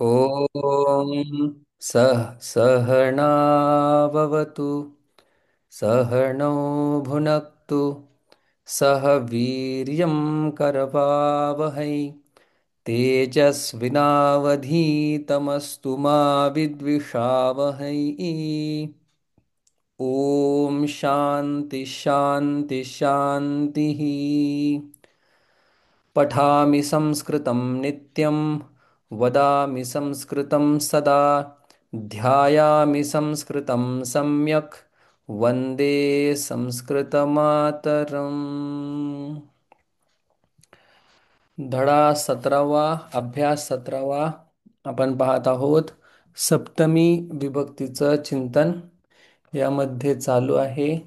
ॐ सहनाववतु सहनौ भुनक्तु सह वीर्यं करवावहै तेजस्विनावधीतमस्तु मा विद्विषावहै। ॐ शान्ति शान्ति शान्तिः। पठामि संस्कृतं नित्यं वदामि संस्कृतं सदा ध्यायामि संस्कृतं सम्यक् वन्दे संस्कृतमातरम्। धडा 17वा, अभ्यास 17वा आपण पाहत आहोत. सप्तमी विभक्तीचं चिंतन यामध्ये चालू आहे.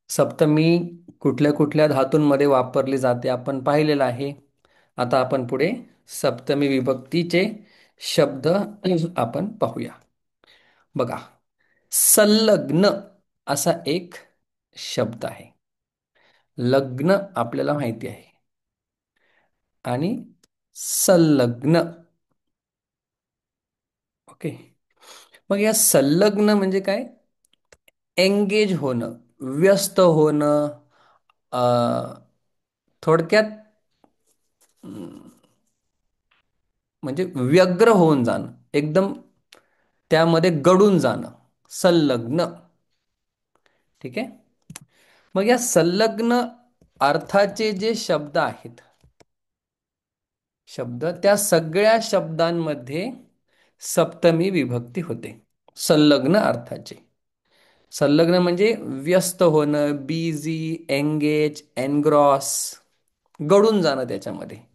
सप्तमी कुठल्या कुठल्या धातूंमध्ये वापरली जाते आपण पाहिलेलं आहे. आता आपण पुढे सप्तमी विभक्तीचे शब्द आपण पाहूया. बघा, संलग्न असा एक शब्द आहे. लग्न आपल्याला माहिती आहे आणि संलग्न. ओके. मग या संलग्न म्हणजे काय? एंगेज होणं, व्यस्त होणं, अ, थोडक्यात म्हणजे व्यग्र होऊन जाणं, एकदम त्यामध्ये गडून जाणं, संलग्न. ठीक आहे. मग या संलग्न अर्थाचे जे शब्द आहेत, शब्द त्या सगळ्या शब्दांमध्ये सप्तमी विभक्ती होते. संलग्न अर्थाचे. संलग्न म्हणजे व्यस्त होणं, बिझी, एंगेज, एनग्रॉस, गडून जाणं त्याच्यामध्ये.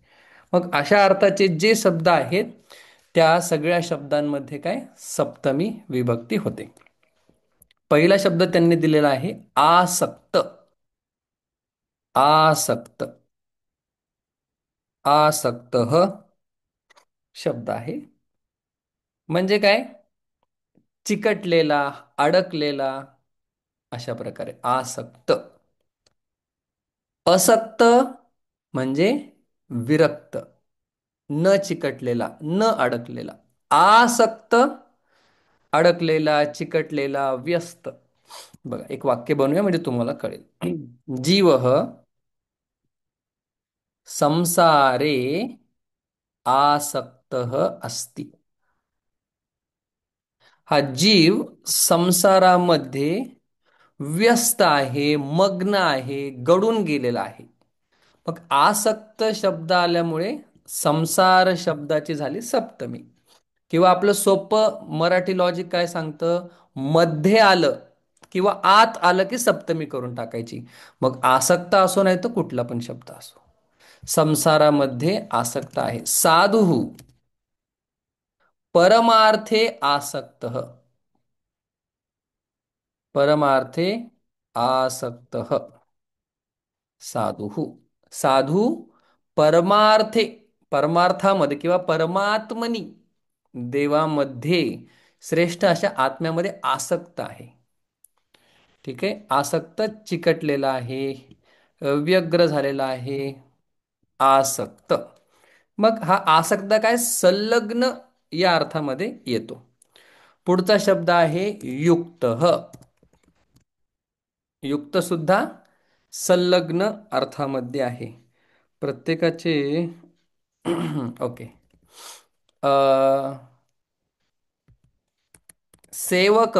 मग अशा अर्थाचे जे शब्द आहेत त्या सगळ्या शब्दांमध्ये काय सप्तमी विभक्ती होते. पहिला शब्द त्यांनी दिलेला आहे आसक्त. आसक्त. आसक्त शब्द आहे. म्हणजे काय? चिकटलेला, अडकलेला, अशा प्रकारे आसक्त. असक्त म्हणजे विरक्त, न चिकटलेला, न अडकलेला. आसक्त, अडकलेला, चिकटलेला, व्यस्त. बघा, एक वाक्य बनवूया म्हणजे तुम्हाला कळेल. जीव संसारे आसक्त अस्ति. हा जीव संसारामध्ये व्यस्त आहे, मग्न आहे, गडून गेलेला आहे. मग आसक्त शब्द आल्यामुळे संसार शब्दाची झाली सप्तमी. किंवा आपलं सोपं मराठी लॉजिक काय सांगतं? मध्ये आलं किंवा आत आलं की सप्तमी करून टाकायची. मग आसक्त असो नाही तर कुठला पण शब्द असो, संसारामध्ये आसक्त आहे. साधू परमार्थे आसक्त. परमार्थे आसक्त. साधू. साधू परमार्थे, परमार्थामध्ये किंवा परमात्मनी, देवामध्ये, श्रेष्ठ अशा आत्म्यामध्ये आसक्त आहे. ठीक आहे. आसक्त चिकटलेला आहे, व्यग्र झालेला आहे, आसक्त. मग हा आसक्त काय संलग्न या अर्थामध्ये येतो. पुढचा शब्द आहे युक्त. युक्त सुद्धा संलग्न अर्थामध्ये आहे. प्रत्येकाचे ओके. अ, सेवक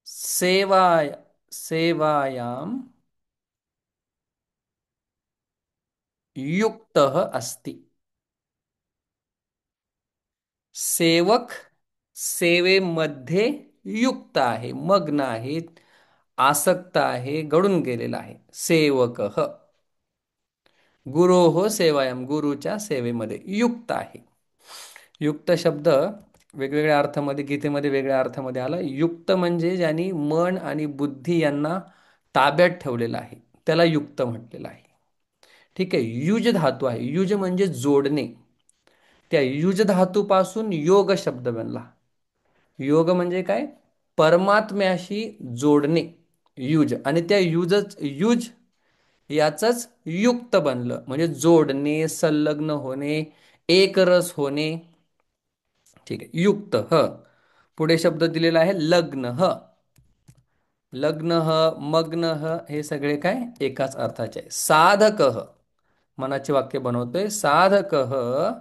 सेवाय सेवायां युक्त अस्ति. सेवक सेवेमध्ये युक्त आहे, मग्न आहे, आसक्त आहे, गडून गेलेला आहे. सेवक. गुरोः सेवायाम, गुरुच्या सेवेमध्ये युक्त आहे. युक्त शब्द वेगवेगळ्या अर्थामध्ये, गीतेमध्ये वेगळ्या अर्थामध्ये आला. युक्त म्हणजे ज्यांनी मन आणि बुद्धी यांना ताब्यात ठेवलेलं आहे त्याला युक्त म्हटलेलं आहे. ठीक आहे. युज धातू आहे. युज म्हणजे जोडणे. त्या युज धातूपासून योग शब्द बनला. योग म्हणजे काय? परमात्म्याशी जोडणे. युज. आणि त्या युज याचंच युक्त बनलं, म्हणजे जोडणे, संलग्न होणे, एकरस होणे. ठीक आहे, युक्त ह. पुढे शब्द दिलेला आहे लग्न ह. लग्न ह, मग्न ह, हे सगळे काय एकाच अर्थाचे आहे. साधक ह, मनाचे वाक्य बनवतोय. साधक ह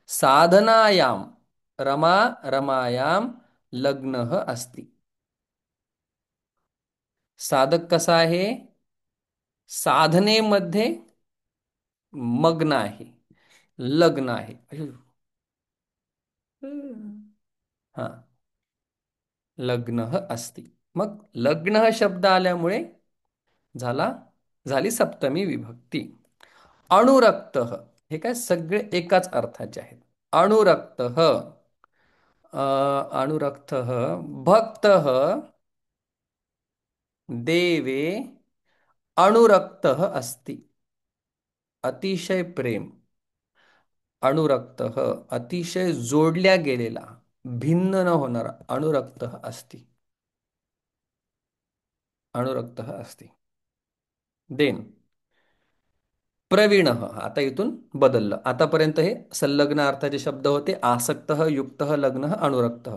साधनायाम, रमा रमायाम, लग्न अस्ति. साधक कसा आहे? साधनेमध्ये मग्न आहे, लग्न आहे. हा, लग्न अस्ति. मग लग्न शब्द आल्यामुळे झाला झाली सप्तमी विभक्ती. अणुरक्त, हे काय सगळे एकाच अर्थाचे आहेत. अणुरक्त, अणुरक्त, भक्त देवे अणुरक्त अस्ति. अतिशय प्रेम, अणुरक्त, अतिशय जोडल्या गेलेला, भिन्न न होणारा, अणुरक्त अस्ति. अणुरक्त अस्ति. देन प्रवीण, आता इथून बदललं. आतापर्यंत हे संलग्न अर्थाचे शब्द होते. आसक्त, युक्त, लग्न, अणुरक्त.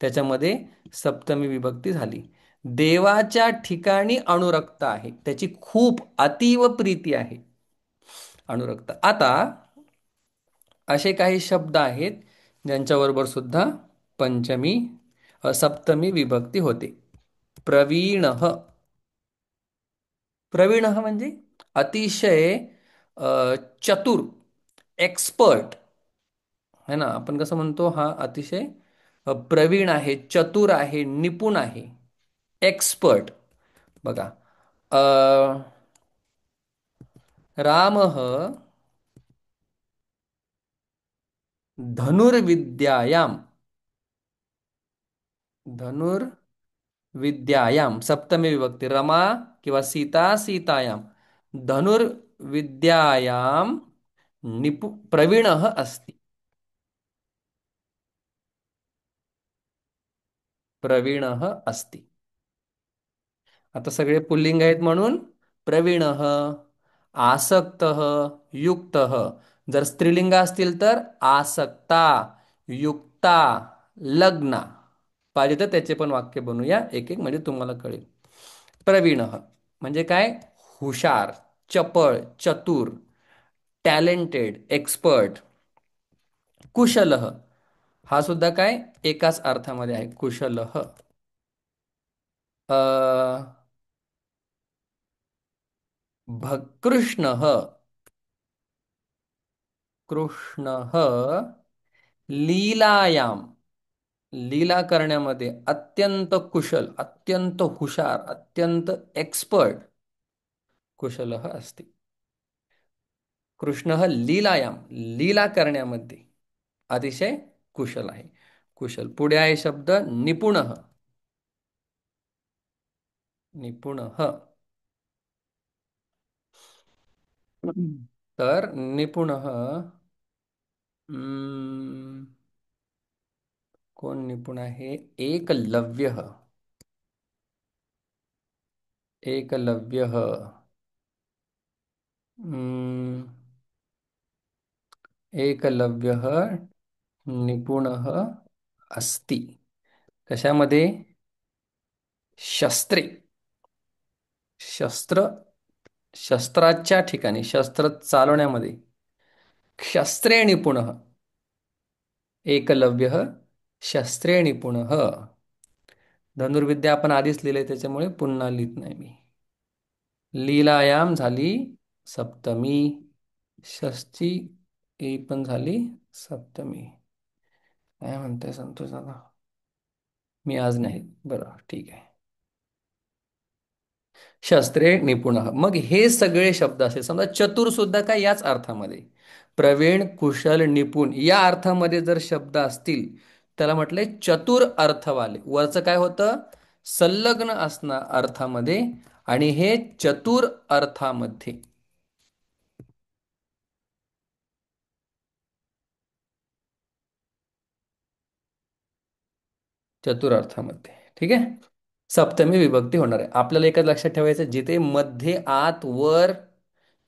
त्याच्यामध्ये सप्तमी विभक्ती झाली. देवाच्या ठिकाणी अणुरक्त आहे, त्याची खूप अतीव प्रीती आहे. अणुरक्त. आता असे काही शब्द आहेत ज्यांच्याबरोबर सुद्धा पंचमी सप्तमी विभक्ती होते. प्रवीण, प्रवीण म्हणजे अतिशय चतुर, एक्सपर्ट, है ना. आपण कसं म्हणतो, हा अतिशय प्रवीण आहे, चतुर आहे, निपुण आहे, एक्सपर्ट. बघा, अ, राम धनुर्विद्यायाम, धनुर्विद्यायाम सप्तमी विभक्ती. रमा किंवा सीता सीतायाम, धनुर्विद्यायाम प्रवीण अस्ति. प्रवीण अस्ति. आता सगळे पुल्लिंग आहेत म्हणून प्रवीण, आसक्त, युक्त. जर स्त्रीलिंग असतील तर आसक्ता, युक्ता, लग्ना. पाहिजे तर त्याचे पण वाक्य बनवूया एक एक, म्हणजे तुम्हाला कळेल. प्रवीण म्हणजे काय? हुशार, चपळ, चतुर, टॅलेंटेड, एक्सपर्ट. कुशल, हा सुद्धा काय एकाच अर्थामध्ये आहे, कुशल. कृष्ण, कृष्ण लीलायाम, लीला करण्यामध्ये अत्यंत कुशल, अत्यंत हुशार, अत्यंत एक्सपर्ट, कुशल अस्ति. कृष्ण लीलायाम, लीला करण्यामध्ये अतिशय कुशल आहे. कुशल. पुढे आहे शब्द निपुण, निपुण. तर निपुण, कोण निपुण आहे? एकलव्य, एकलव्य, एकलव्य निपुण अस्ति. कशामध्ये? शस्त्रे, शस्त्र, शस्त्राच्या ठिकाणी, शस्त्र चालवण्यामध्ये शस्त्रे निपुण. एकलव्य शस्त्रे निपुण. धनुर्विद्या आपण आधीच लिहिले, त्याच्यामुळे पुन्हा लिहित नाही मी. लीलायाम झाली सप्तमी, षष्ठी ही पण झाली सप्तमी. काय म्हणताय संतोष दादा? मी आज नाही, बरं ठीक आहे. शस्त्रे निपुण. मग हे सगळे शब्द असे, समजा चतुर सुद्धा काय याच अर्थामध्ये, प्रवीण, कुशल, निपुण या अर्थामध्ये जर शब्द असतील, त्याला म्हटलंय चतुर अर्थवाले. वरचं काय होतं? संलग्न असणार अर्थामध्ये, आणि हे चतुर अर्थामध्ये. चतुर अर्थामध्ये, ठीक आहे. सप्तमी विभक्ती होणार आहे. आपल्याला एकच लक्षात ठेवायचं, जिथे मध्ये, आत, वर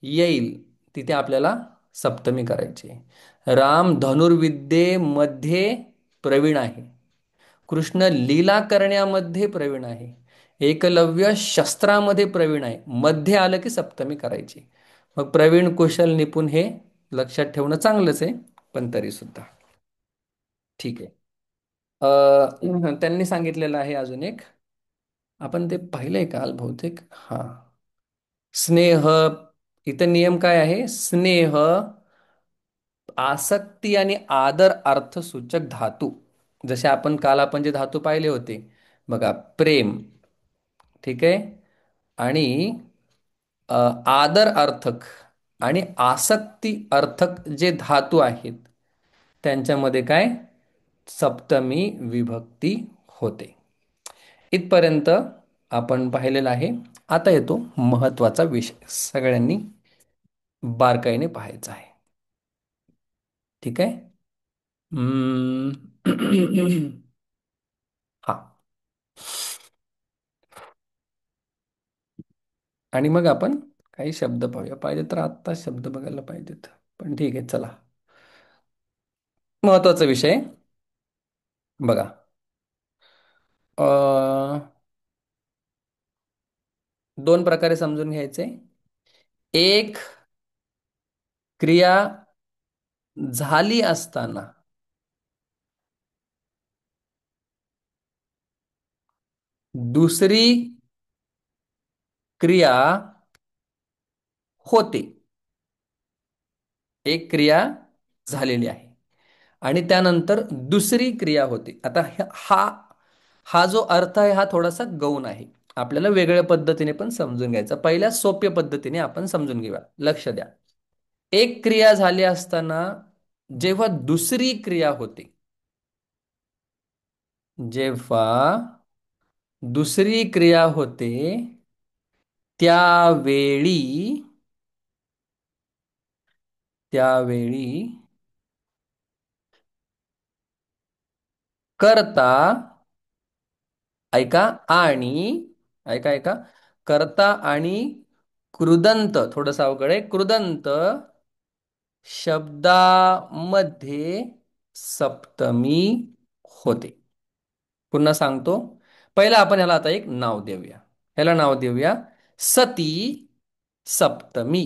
येईल तिथे आपल्याला सप्तमी करायची आहे. राम धनुर्विद्येमध्ये प्रवीण आहे. कृष्ण लीला करण्यामध्ये प्रवीण आहे. एकलव्य शस्त्रामध्ये प्रवीण आहे. मध्ये आलं की सप्तमी करायची. मग प्रवीण, कुशल, निपुण हे लक्षात ठेवणं चांगलंच आहे, पण तरी सुद्धा ठीक आहे. त्यांनी सांगितलेलं आहे अजून एक. आपण ते पाहिलंय काल बहुतेक. हा, स्नेह. इथं नियम काय आहे? स्नेह, आसक्ती आणि आदर अर्थसूचक धातू. जसे आपण जे धातू पाहिले होते बघा, प्रेम, ठीक आहे, आणि अ, आदर अर्थक आणि आसक्ती अर्थक जे धातू आहेत त्यांच्यामध्ये काय, सप्तमी विभक्ती होते. इथपर्यंत आपण पाहिलेलं आहे. आता येतो महत्वाचा विषय, सगळ्यांनी बारकाईने पाहायचा आहे. ठीक आहे. हम्म. हा, आणि मग आपण काही शब्द पाहूया. पाहिजे तर आत्ता शब्द बघायला पाहिजेत, पण ठीक आहे, चला. महत्वाचा विषय बघा. अ, दोन प्रकारे समजून घ्यायचे. एक, क्रिया झाली असताना दुसरी क्रिया होते. एक क्रिया झालेली आहे आणि त्यानंतर दुसरी क्रिया होते. आता हा हा जो अर्थ आहे हा थोडासा गौण आहे. आपल्याला वेगळ्या पद्धतीने पण समजून घ्यायचा. पहिल्या सोप्या पद्धतीने आपण समजून घेऊया. लक्ष द्या. एक क्रिया झाली असताना जेव्हा दुसरी क्रिया होते, जेव्हा दुसरी क्रिया होते त्यावेळी त्यावेळी कर्ता, ऐका, आणि ऐका ऐका, कर्ता आणि कृदंत, थोडंसं अवघड आहे, कृदंत शब्दामध्ये सप्तमी होते. पुन्हा सांगतो. पहिला आपण याला आता एक नाव देऊया. ह्याला नाव देऊया सती सप्तमी.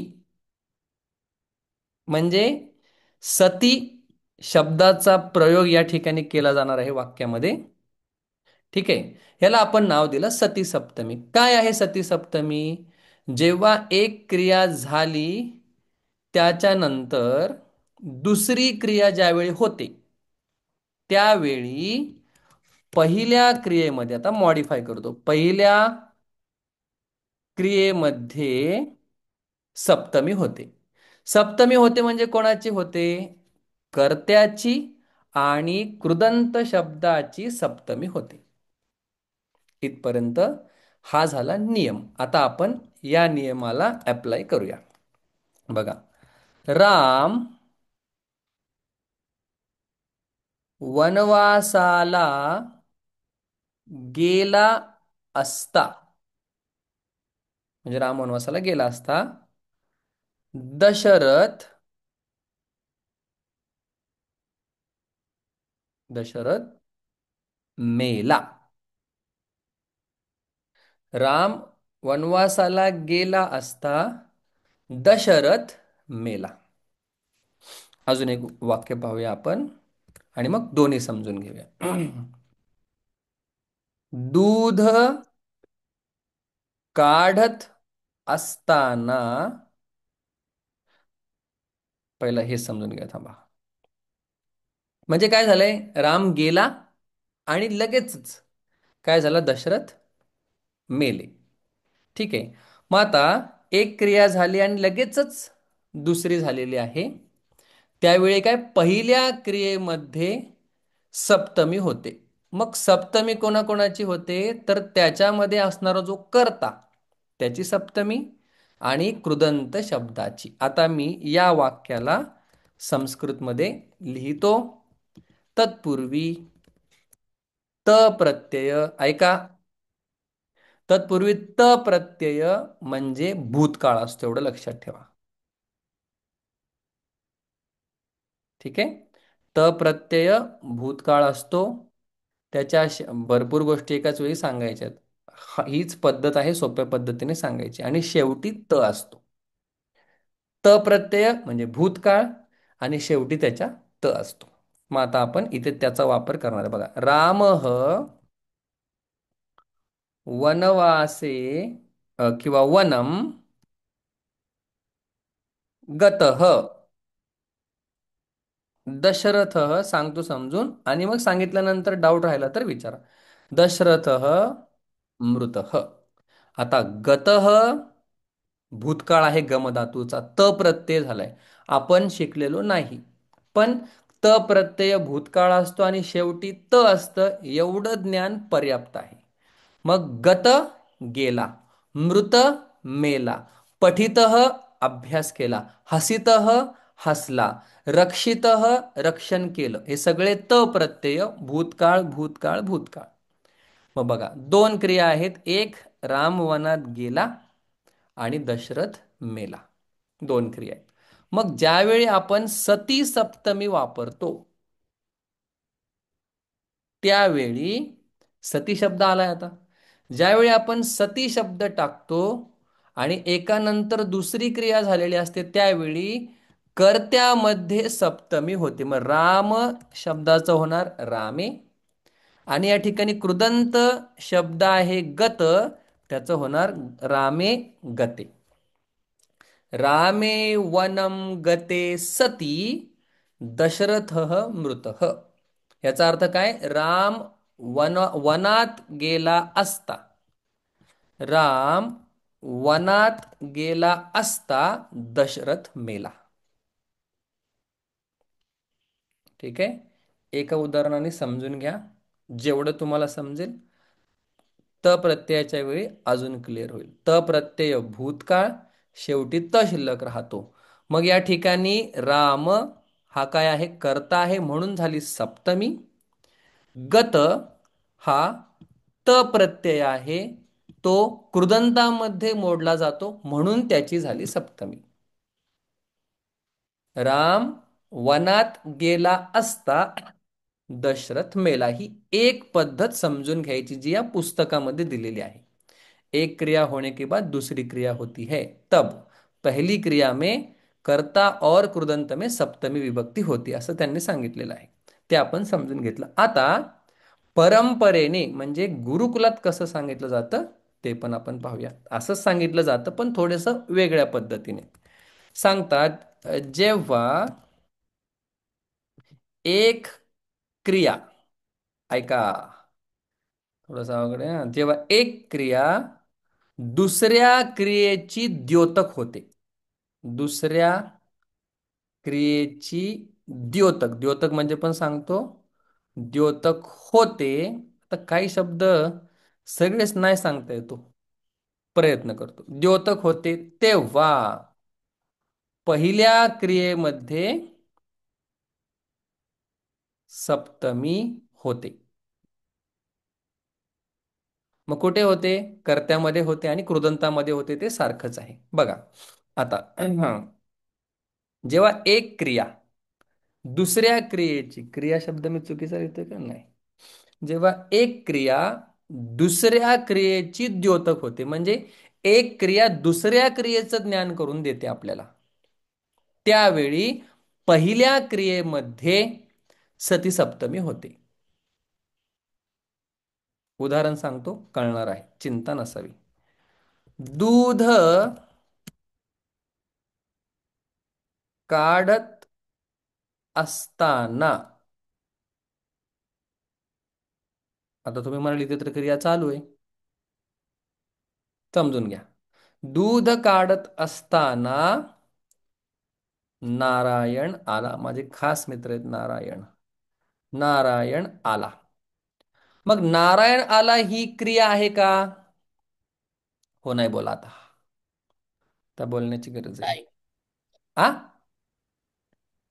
म्हणजे सती शब्दाचा प्रयोग या ठिकाणी केला जाणार आहे वाक्यामध्ये. ठीक आहे. ह्याला आपण नाव दिलं सती सप्तमी. काय आहे सती सप्तमी? जेव्हा एक क्रिया झाली त्याच्यानंतर दुसरी क्रिया ज्यावेळी होते त्यावेळी पहिल्या क्रियेमध्ये, आता मॉडीफाय करतो, पहिल्या क्रियेमध्ये सप्तमी होते. सप्तमी होते म्हणजे कोणाची होते? कर्त्याची आणि कृदंत शब्दाची सप्तमी होते. इथपर्यंत हा झाला नियम. आता आपण या नियमाला अप्लाय करूया. बघा, राम वनवासाला गेला असता, म्हणजे राम वनवासाला गेला असता, दशरथ दशरथ मेला. राम वनवासाला गेला असता दशरथ मेला. अजून एक वाक्य पाहूया आपण आणि मग दोन्ही समजून घेऊया. दूध काढत असताना, पहिला हे समजून घ्या, थांबा. म्हणजे काय झालंय? राम गेला आणि लगेचच काय झालं? दशरथ मेले. ठीक आहे. मग आता एक क्रिया झाली आणि लगेचच दुसरी झालेली आहे. त्यावेळी काय, पहिल्या क्रियेमध्ये सप्तमी होते. मग सप्तमी कोणाकोणाची होते? तर त्याच्यामध्ये असणारा जो कर्ता त्याची सप्तमी आणि कृदंत शब्दाची. आता मी या वाक्याला संस्कृतमध्ये लिहितो. तत्पूर्वी त प्रत्यय, ऐका, तत्पूर्वी त प्रत्यय म्हणजे भूतकाळ असतो, एवढं लक्षात ठेवा. ठीक आहे. त प्रत्यय भूतकाळ असतो. त्याच्या भरपूर गोष्टी एकाच वेळी सांगायच्यात. हीच पद्धत आहे सोप्या पद्धतीने सांगायची. आणि शेवटी त असतो. त प्रत्यय म्हणजे भूतकाळ आणि शेवटी त्याच्या त असतो. मग आता आपण इथे त्याचा वापर करणार आहे बघा. रामः वनवासे किंवा वनम गतः. दशरथः सांगतो समजून आणि मग सांगितल्यानंतर डाऊट राहिला तर विचारा. दशरथः मृतः. आता गतः भूतकाळ आहे गम धातूचा. त प्रत्यय झालाय. आपण शिकलेलो नाही. पण त प्रत्यय भूतकाळ असतो आणि शेवटी त असतं एवढं ज्ञान पर्याप्त आहे. मग गत गेला, मृत मेला, पठितः अभ्यास केला, हसितः हसला, रक्षितः रक्षण केलं. हे सगळे त प्रत्यय भूतकाळ भूतकाळ भूतकाळ. मग बघा दोन क्रिया आहेत. एक राम वनात गेला आणि दशरथ मेला. दोन क्रिया आहेत. मग ज्यावेळी आपण सती सप्तमी वापरतो त्यावेळी सती शब्द आलाय आता. ज्यावेळी आपण सती शब्द टाकतो आणि एकानंतर दुसरी क्रिया झालेली असते त्यावेळी कर्त्यामध्ये सप्तमी होते. मग राम शब्दाचं होणार रामे आणि या ठिकाणी कृदंत शब्द आहे गत, त्याचं होणार रामे गते. रामे वनम गते सती दशरथः मृतः. याचा अर्थ काय? राम वनात गेला असता. राम वनात गेला असता दशरथ मेला. ठीक आहे. एका उदाहरणाने समजून घ्या. जेवढं तुम्हाला समजेल त प्रत्ययाच्या वेळी अजून क्लिअर होईल. त प्रत्यय भूतकाळ, शेवटी त शिल्लक राहतो. मग या ठिकाणी राम हा काय आहे? कर्ता आहे म्हणून झाली सप्तमी. गत हा त प्रत्यय आहे. तो कृदंतामध्ये मोडला जातो म्हणून त्याची झाली सप्तमी. राम वनात गेला असता दशरथ मेला. ही एक पद्धत समजून घ्यायची जी या पुस्तकामध्ये दिलेली आहे. एक क्रिया होने के बाद दूसरी क्रिया होती है तब पहली क्रिया में कर्ता और कृदंत में सप्तमी विभक्ती होती असं त्यांनी सांगितलेलं आहे. ते आपण समजून घेतलं. आता परंपरेने म्हणजे गुरुकुलात कसं सांगितलं जातं ते पण आपण पाहूया. असंच सांगितलं जातं पण थोडंसं वेगळ्या पद्धतीने सांगतात. जेव्हा एक क्रिया, ऐका थोडंसं अवघड आहे हं. जेव्हा एक क्रिया दुसऱ्या क्रियेची द्योतक होते. दुसऱ्या क्रियेची द्योतक, द्योतक म्हणजे पण सांगतो द्योतक होते. आता काही शब्द सगळेच नाही सांगता येतो, प्रयत्न करतो. द्योतक होते तेव्हा पहिल्या क्रियेमध्ये सप्तमी होते. मग कुठे होते? कर्त्यामध्ये होते आणि कृदंतामध्ये होते. ते सारखंच आहे बघा. आता जेव्हा एक क्रिया दुसऱ्या क्रियेची, क्रिया शब्द मी चुकीचा लिहितोय का? नाही. जेव्हा एक क्रिया दुसऱ्या क्रियेची द्योतक होते म्हणजे एक क्रिया दुसऱ्या क्रियेचं ज्ञान करून देते आपल्याला, त्यावेळी पहिल्या क्रियेमध्ये सती सप्तमी होते. उदाहरण सांगतो, कळणार आहे, चिंता नसावी. दूध काढत असताना, आता तुम्ही म्हणाल इथे तर क्रिया चालू आहे, समजून घ्या. दूध काढत असताना नारायण आला. माझे खास मित्र आहेत नारायण. नारायण आला. मग नारायण आला ही क्रिया आहे का? हो नाही बोला आता. त्या बोलण्याची गरज आहे. नाही. आ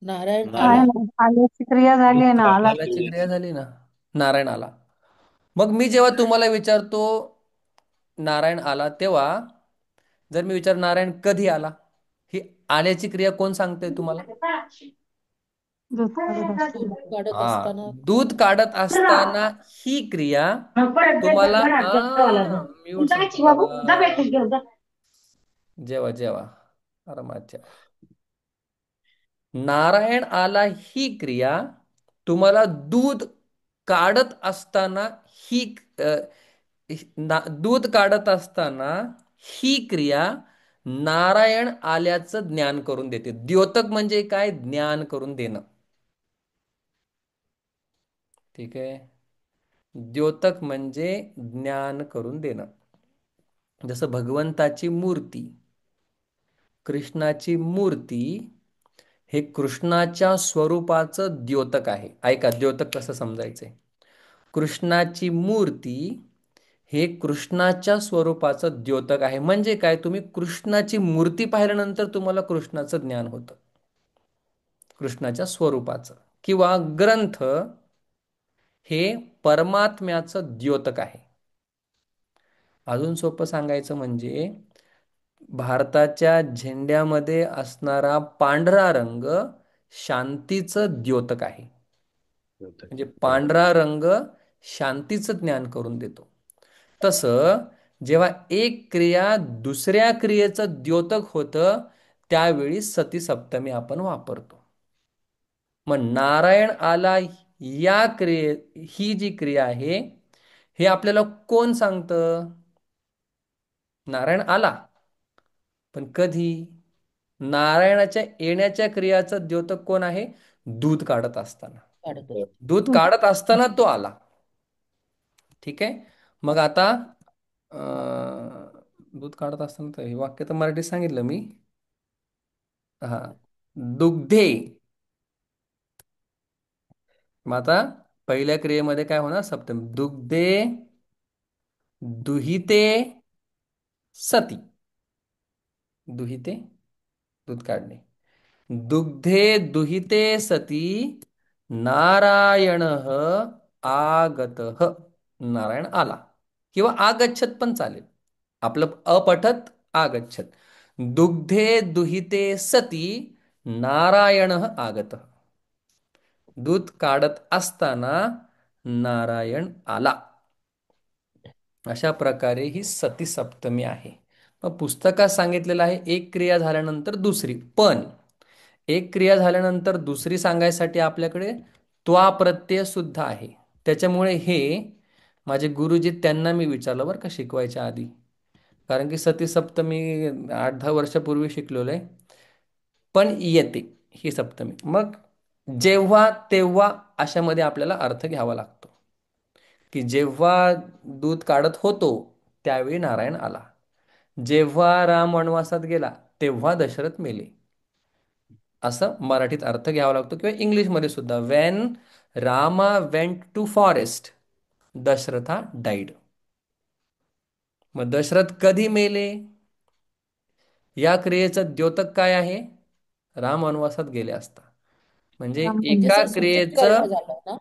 नारायण आहे आला. ना, आल्याची क्रिया झाली आहे ना, आला. आलाची क्रिया झाली ना. नारायण आला. मग मी जेव्हा तुम्हाला विचारतो नारायण आला, तेव्हा जर मी नारायण कधी आला, ही आल्याची क्रिया कोण सांगते तुम्हाला? दूध काढत दूध असताना. काढत हा, असताना. दूध काढत असताना ही क्रिया तुम्हाला म्यूट संपला बाबा. जेवा जेवा, आरामात जेवा. नारायण आला ही क्रिया तुम्हाला दूध काढत असताना ही दूध काढत असताना ही क्रिया नारायण आल्याचं ज्ञान करून देते. द्योतक म्हणजे काय? ज्ञान करून देणं. ठीक आहे. द्योतक म्हणजे ज्ञान करून देणं. जसं भगवंताची मूर्ती, कृष्णाची मूर्ती हे कृष्णाच्या स्वरूपाचं द्योतक आहे. ऐका, द्योतक कसं समजायचंय. कृष्णाची मूर्ती हे कृष्णाच्या स्वरूपाचं द्योतक आहे. म्हणजे काय? तुम्ही कृष्णाची मूर्ती पाहिल्यानंतर तुम्हाला कृष्णाचं ज्ञान होतं, कृष्णाच्या स्वरूपाचं. किंवा ग्रंथ हे परमात्म्याचं द्योतक आहे. अजून सोपं सांगायचं म्हणजे भारताच्या झेंड्यामध्ये असणारा पांढरा रंग शांतीचं द्योतक आहे. म्हणजे पांढरा रंग शांतीचं ज्ञान करून देतो. तसं जेव्हा एक क्रिया दुसऱ्या क्रियेचं द्योतक होतं त्यावेळी सती सप्तमी आपण वापरतो. मग नारायण आला या ही जी क्रिया आहे, हे आपल्याला कोण सांगतं? नारायण आला. पण कधी? नारायणाच्या येण्याच्या क्रियाचं द्योतक कोण आहे? दूध काढत असताना. काढत असताना. दूध काढत असताना तो आला. ठीक आहे. मग आता दूध काढत असताना तर हे वाक्य तर मराठीत सांगितलं मी. हा, दुग्धे. मग आता पहिल्या क्रियेमध्ये काय होणार? सप्तमी. दुग्धे दुहिते सती. दुहिते, दूध काढणे. दुग्धे दुहिते सती नारायण आगत. नारायण आला. किंवा आगच्छत पण चालेल. आपलं अपठत आगच्छत. दुग्धे दुहिते सती नारायण आगत. दूध काढत असताना नारायण आला. अशा प्रकारे ही सती सप्तमी आहे. मग पुस्तकात सांगितलेलं आहे एक क्रिया झाल्यानंतर दुसरी. पण एक क्रिया झाल्यानंतर दुसरी सांगायसाठी आपल्याकडे त्वा प्रत्यय सुद्धा आहे. त्याच्यामुळे हे माझे गुरुजी, त्यांना मी विचारलं बरं का शिकवायच्या आधी. कारण की सती सप्तमी 8-10 वर्षापूर्वी शिकलेलो आहे. पण येते ही सप्तमी. मग जेव्हा तेव्हा अशामध्ये आपल्याला अर्थ घ्यावा लागतो. की जेव्हा दूध काढत होतो त्यावेळी नारायण आला. जेव्हा राम वनवासात गेला तेव्हा दशरथ मेले. असं मराठीत अर्थ घ्यावा लागतो. किंवा इंग्लिशमध्ये सुद्धा, when Rama went to forest Dasharatha died. मग दशरथ कधी मेले? या क्रियेचं द्योतक काय आहे? राम वनवासात गेले असता. म्हणजे म्हणजे एका सर सूचित क्रियेचं करणं झालं ना.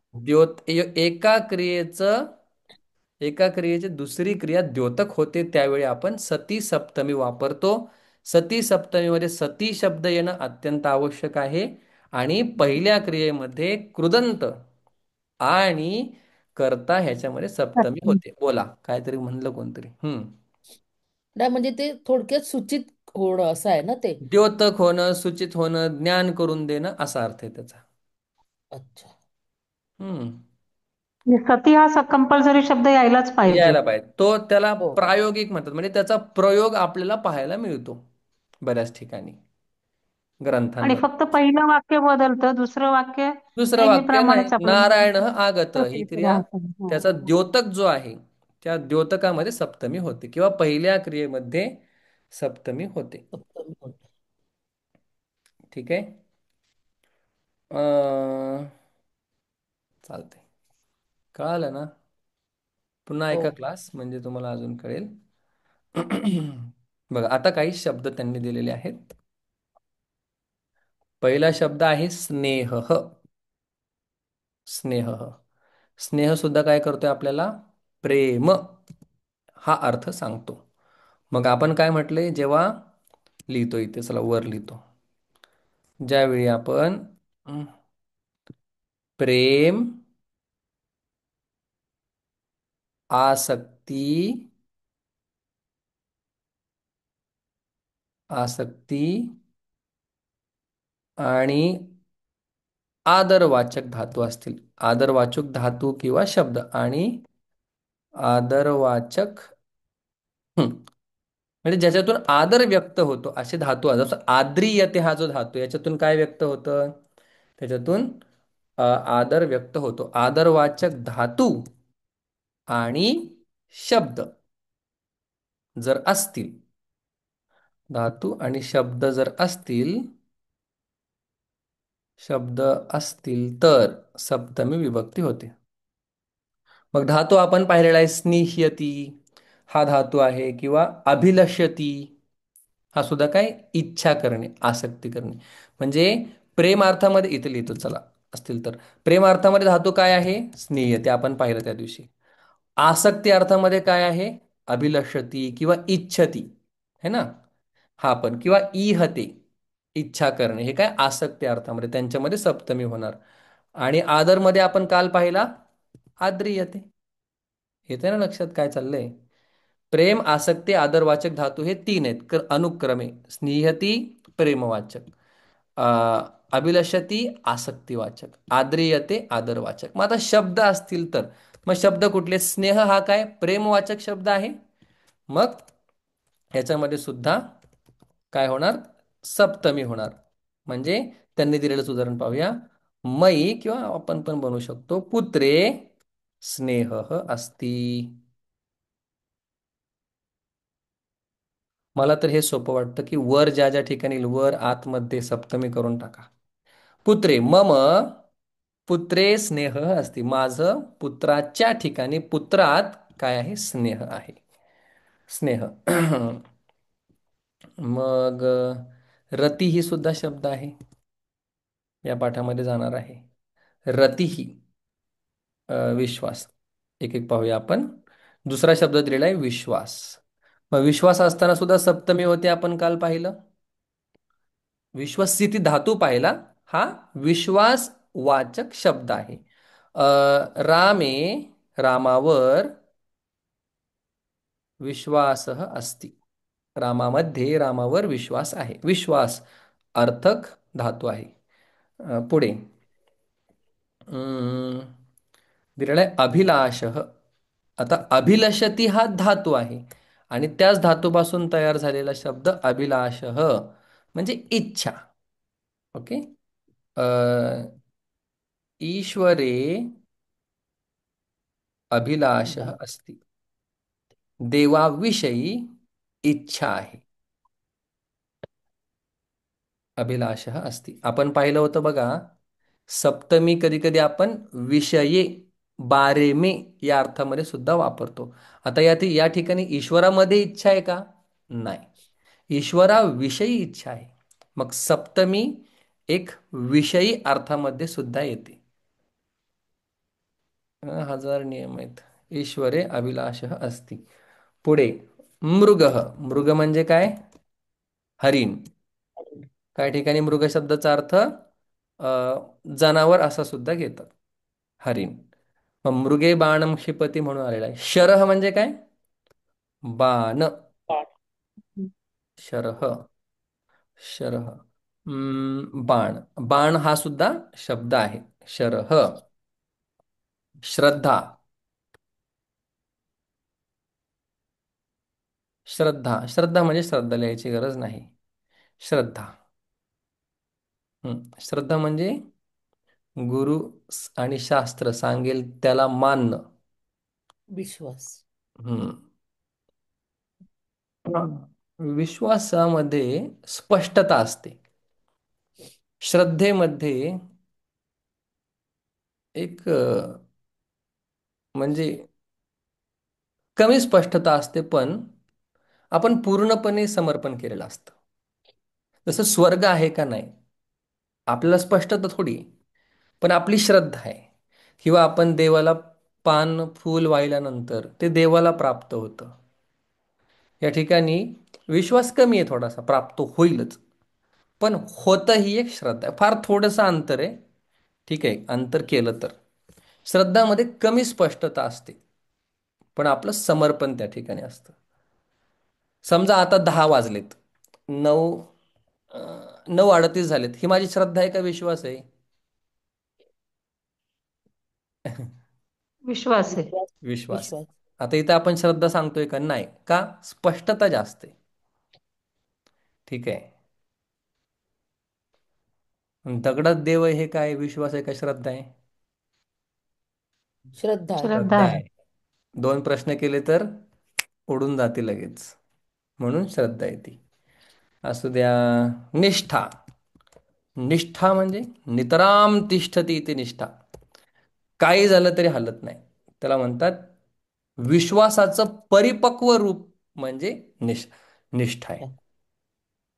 एका क्रियेची दुसरी क्रिया द्योतक होते त्यावेळी आपण सती सप्तमी वापरतो. सती सप्तमीमध्ये सती शब्द येणं अत्यंत आवश्यक आहे. आणि पहिल्या क्रियेमध्ये कृदंत आणि कर्ता ह्याच्यामध्ये सप्तमी होते. बोला, काहीतरी म्हणलं कोणतरी. नाही म्हणजे ते थोडक्यात सूचित होणं असं आहे ना ते. द्योतक होणं, सूचित होणं, ज्ञान करून देणं असा अर्थ आहे त्याचा. अच्छा. हम्म. म्हणजे सती हा कंपल्सरी शब्द यायलाच पाहिजे. यायला पाहिजे. तो त्याला हो. प्रायोगिक म्हणतात. म्हणजे त्याचा प्रयोग आपल्याला पाहायला मिळतो बऱ्याच ठिकाणी आणि ग्रंथांमध्ये. फक्त पहिलं वाक्य बदलतं, दुसरं वाक्य दुसरं वाक्य नाही. नेहमीप्रमाणेच आपलं नारायण आगत ही तसंच क्रिया, राहतं. हो. त्याचा द्योतक जो आहे त्या द्योतकामध्ये सप्तमी होते. किंवा पहिल्या क्रियेमध्ये सप्तमी होते. सप्तमी होते. ठीक आहे. अं, चालते. कळालं ना? पुन्हा हो. ऐका क्लास, म्हणजे तुम्हाला अजून कळेल. बघा, आता काही शब्द त्यांनी दिलेले आहेत. पहिला शब्द आहे स्नेह. स्नेह. स्नेह सुद्धा काय करतोय आपल्याला? प्रेम हा अर्थ सांगतो. मग आपण काय म्हटले? जेव्हा लिहितो इथे, चला वर लिहितो. ज्यावेळी आपण प्रेम, आसक्ती, आसक्ती आणि आदरवाचक धातू असतील. आदरवाचक धातू किंवा शब्द आणि आदरवाचक हं, म्हणजे ज्याच्यातून आदर व्यक्त होतो असे धातू आहेत. जसं आद्रियते हा जो धातू याच्यातून काय व्यक्त होतं? त्याच्यातून आदर व्यक्त होतो. आदरवाचक धातू आणि शब्द जर असतील, धातू आणि शब्द असतील तर सप्तमी विभक्ती होते. मग धातू आपण पाहिलेला आहे स्निह्यती हा धातू आहे किंवा अभिलषती हा सुद्धा काय इच्छा करणे, आसक्ती करणे. म्हणजे प्रेम अर्थामध्ये इथे लिहितो चला असतील तर. प्रेम अर्थामध्ये धातू काय आहे? स्नेह, ते आपण पाहिलं त्या दिवशी. आसक्ती अर्थामध्ये काय आहे? अभिलषती किंवा इच्छती, है ना? हा पण किंवा इहते, इच्छा करणे, हे काय आसक्ती अर्थामध्ये त्यांच्यामध्ये सप्तमी होणार. आणि आदरमध्ये आपण काल पाहिला आद्रियते. येते ना लक्षात काय चाललंय? प्रेम, आसक्ती, आदरवाचक धातू हे तीन आहेत अनुक्रमे. स्निहती प्रेमवाचक, अ, अभिलषती आसक्तीवाचक, आद्रियते आदरवाचक. मग आता शब्द असतील तर मग शब्द कुठले? स्नेह हा काय प्रेमवाचक शब्द आहे. मग ह्याच्यामध्ये सुद्धा काय होणार? सप्तमी होणार. म्हणजे त्यांनी दिलेलंच उदाहरण पाहूया. मई किंवा आपण पण बनवू शकतो पुत्रे स्नेह अस्ति. मला तर हे सोपं वाटतं की वर ज्या ज्या ठिकाणी येईल, वर आतमध्ये सप्तमी करून टाका. पुत्रे मम पुत्रे स्नेह असती. माझं पुत्राच्या ठिकाणी पुत्रात काय आहे? स्नेह आहे. स्नेह. मग रती ही सुद्धा शब्द आहे, या पाठामध्ये जाणार आहे. रती ही विश्वास. एक एक पाहूया आपण. दुसरा शब्द दिलेला आहे विश्वास. मग विश्वास असताना सुद्धा सप्तमी होते, आपण काल पाहिलं. विश्वस्थिती धातू पाहिला, हा विश्वास वाचक शब्द आहे. रामे रामावर विश्वास अस्ति. रामामध्ये रामावर विश्वास आहे. विश्वास अर्थक धातू आहे. पुढे अं, दिलेला आहे अभिलाष. आता अभिलषती हा धातू आहे आणि त्याच धातूपासून तयार झालेला शब्द अभिलाष म्हणजे इच्छा. ओके. अ, ईश्वरे अभिलाष अस्ति. देवाविषयी इच्छा आहे. अभिलाष अस्ति. आपण पाहिलं होतं बघा, सप्तमी कधी कधी आपण विषये, बारे में या अर्थामध्ये सुद्धा वापरतो. आता या ठिकाणी ईश्वरामध्ये इच्छा आहे का? नाही. ईश्वराविषयी इच्छा आहे. मग सप्तमी एक विषयी अर्थामध्ये सुद्धा येते. हजार नियम आहेत. ईश्वरे अभिलाष अस्ति. पुढे मृग. मृग म्हणजे काय? हरिण. काही ठिकाणी मृग शब्दाचा अर्थ जनावर असा सुद्धा घेतात. हरिण. मग मृगे बाणम क्षिपती म्हणून आलेला आहे. शरह म्हणजे काय? बाण. शरह. शरह. बाण. बाण हा सुद्धा शब्द आहे. शरह. श्रद्धा. श्रद्धा. श्रद्धा म्हणजे श्रद्धा लिहायची गरज नाही. श्रद्धा. श्रद्धा म्हणजे गुरु आणि शास्त्र सांगेल त्याला मानणं. विश्वास. हम्म. विश्वासामध्ये स्पष्टता असते. श्रद्धेमध्ये एक म्हणजे कमी स्पष्टता असते, पण आपण पूर्णपणे समर्पण केलेलं असतं. जसं स्वर्ग आहे का नाही आपल्याला स्पष्टता थोडी, पण आपली श्रद्धा आहे. किंवा आपण देवाला पान फूल वाहिल्यानंतर ते देवाला प्राप्त होतं. या ठिकाणी विश्वास कमी आहे, थोडासा प्राप्त होईलच, पण होतं ही एक श्रद्धा आहे. फार थोडंसं अंतर आहे. ठीक आहे, अंतर केलं तर श्रद्धामध्ये कमी स्पष्टता असते, पण आपलं समर्पण त्या ठिकाणी असतं. समजा आता 10 वाजलेत, 9:38 झालेत, ही माझी श्रद्धा आहे का विश्वास आहे? विश्वास आहे. विश्वास. विश्वास आहे. विश्वास. आता इथं आपण श्रद्धा सांगतोय का? नाही. का? स्पष्टता जास्त आहे. ठीक आहे. दगडात देव आहे हे काय? विश्वास आहे का श्रद्धा आहे? श्रद्धा आहे. श्रद्धा श्रद्धा आहे. आहे. 2 प्रश्न केले तर उडून जाते लगेच, म्हणून श्रद्धा येते. असू द्या. निष्ठा. निष्ठा म्हणजे नितराम तिष्ठती इथे निष्ठा. काही झालं तरी हलत नाही, त्याला म्हणतात विश्वासाचं परिपक्व रूप म्हणजे निष्ठा आहे.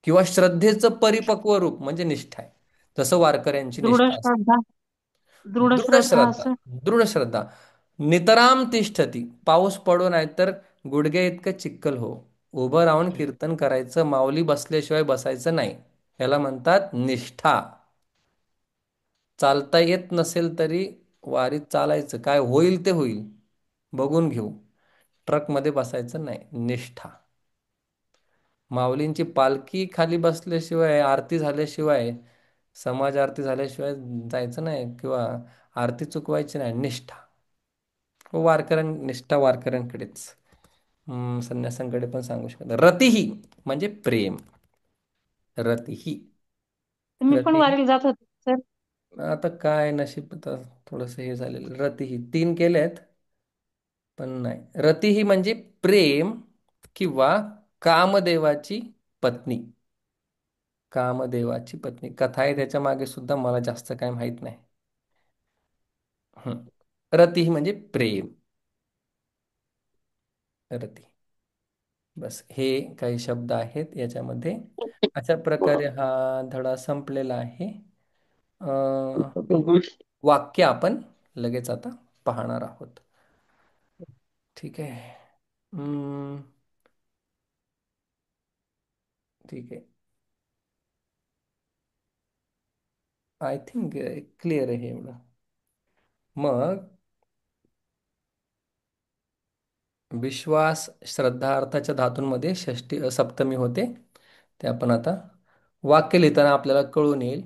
किंवा श्रद्धेचं परिपक्व रूप म्हणजे निष्ठा आहे. तसं वारकऱ्यांची दृढ निष्ठा असते. श्रद्धा. दृढ दृढ श्रद्धा श्रद्धा. असं. दृढ श्रद्धा. नितराम तिष्ठती. पाऊस पडो नाही तर गुडघे इतकं चिक्कल हो, उभं राहून कीर्तन करायचं, माऊली बसल्याशिवाय बसायचं नाही, याला म्हणतात निष्ठा. चालता येत नसेल तरी वारीत चालायचं, काय होईल ते होईल, बघून घेऊ, ट्रकमध्ये बसायचं नाही, निष्ठा. माऊलींची पालखी खाली बसल्याशिवाय, आरती झाल्याशिवाय, समाज आरती झाल्याशिवाय जायचं नाही, किंवा आरती चुकवायची नाही, निष्ठा. निष्ठा वारकऱ्यांकडेच. संन्यासांकडे पण सांगू शकतो. रतिही म्हणजे प्रेम. रतिही. मी पण रतिही. वारीला जात होते सर. आता काय नशीब, आता थोडंसं हे झालेलं. रतिही 3 केलेत, पण नाही. रतिही म्हणजे प्रेम किंवा कामदेवाची पत्नी. कामदेवाची पत्नी कथा आहे त्याच्या मागे सुद्धा, मला जास्त काय माहित नाही. हं. रती म्हणजे प्रेम. रती. बस हे काही शब्द आहेत याच्यामध्ये. अशा प्रकारे हा धडा संपलेला आहे. अं, वाक्य आपण लगेच आता पाहणार आहोत. ठीक आहे. ठीक आहे. आय थिंक क्लिअर आहे एवढं. मग विश्वास, श्रद्धा अर्थाच्या धातूंमध्ये षष्टी सप्तमी होते. ते आपण आता वाक्य लिहिताना आपल्याला कळून येईल.